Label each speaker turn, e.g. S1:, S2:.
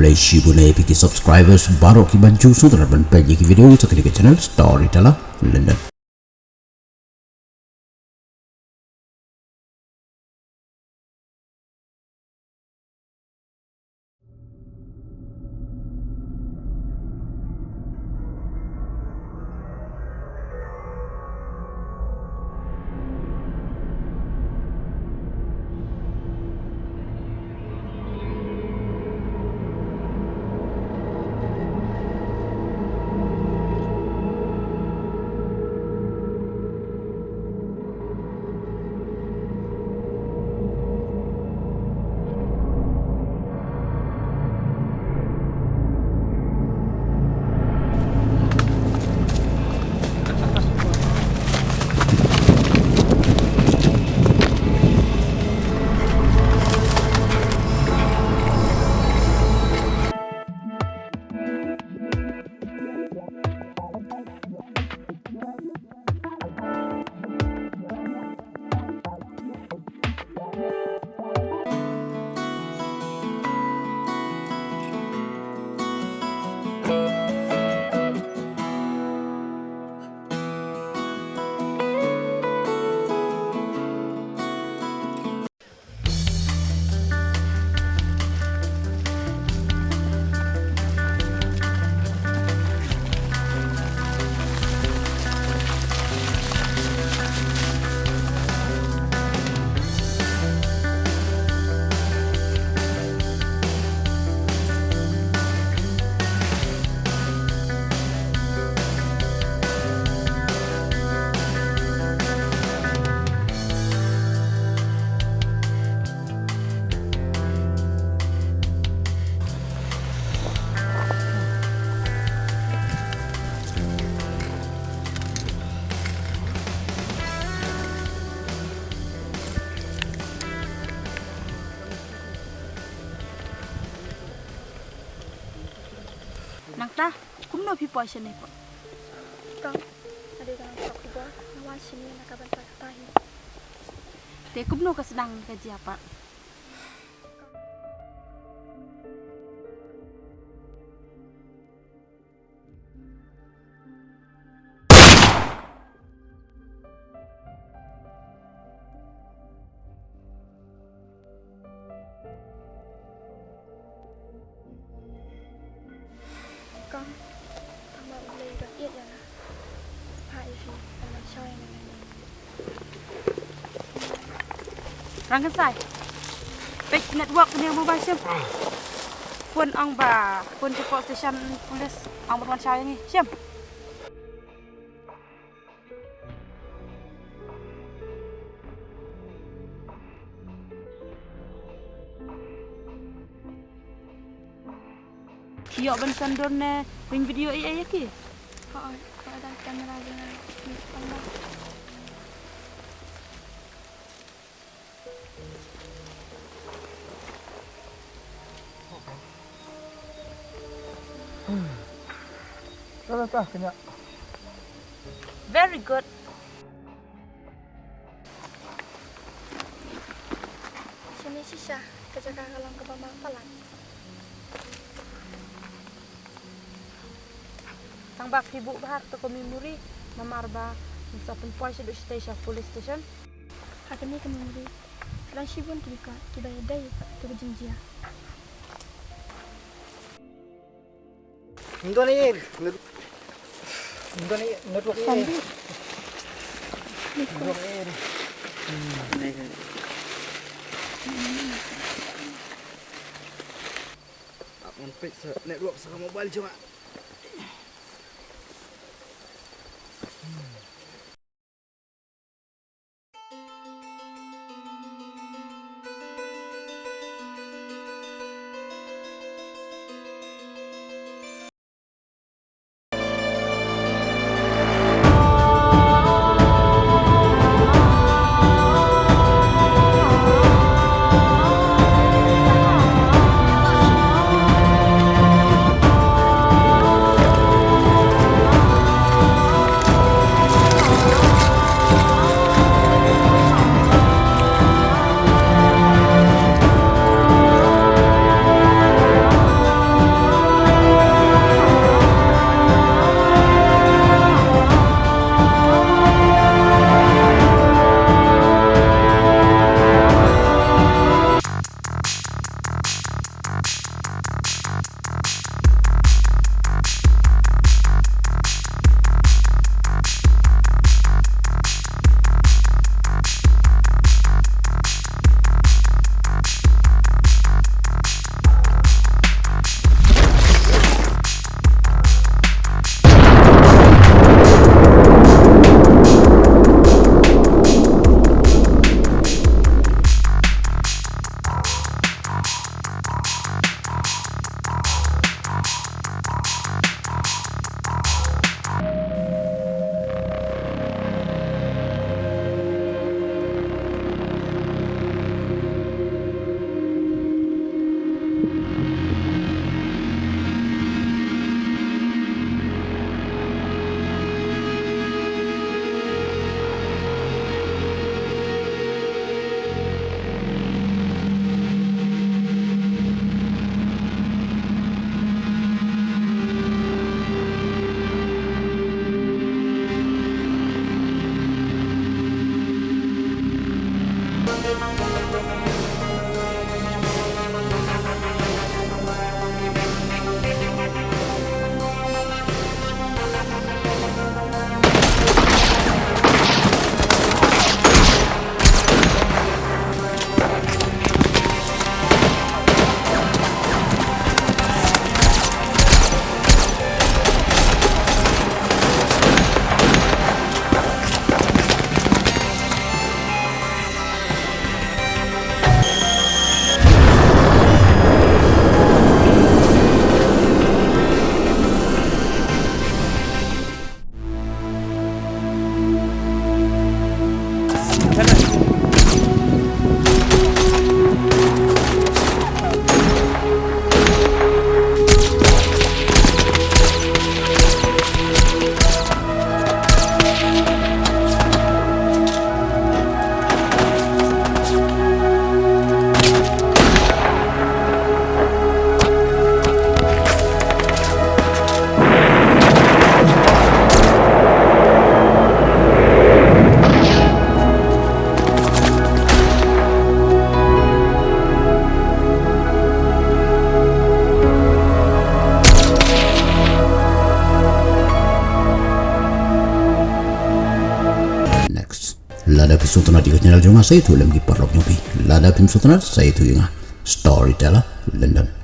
S1: Malaysia Bunai pergi subscribers baru ki bancu sudara ban pergi ki video itu ke channel Storyteller London.
S2: Nangta, kumno pipo sini po.
S3: Kang, ada dalam tak kuba, nawan sini nak kaban tahi.
S2: Te kumno ka sedang kerja apa?
S3: Kang, sama boleh rakyat ya lah. Hai si, anak saya ni.
S2: Rangkan sai. Pek network ni yang berbahasa. Pun ang ba, pun cepat stesen polis ang berwan saya ni. Siam. Kiok ban sandon ne ring video ai ki.
S3: Ha, ada kamera dengan ni Allah.
S4: Dah kena.
S2: Very good.
S3: Sini sisa, kerja kalang ke bawah palan.
S2: Tang bak ibu bahar to ko memori mamarba sa pun do station police station.
S3: Hakan ni kami ni. Kadang sibun kita kita dai tu jinjia.
S4: Untuk ni network ni. Network ni. Apa pun network sa mobile cuma.
S1: Lada episode di channel Jonga saya itu lagi parlok nyobi. Lada episode saya itu yang storyteller London.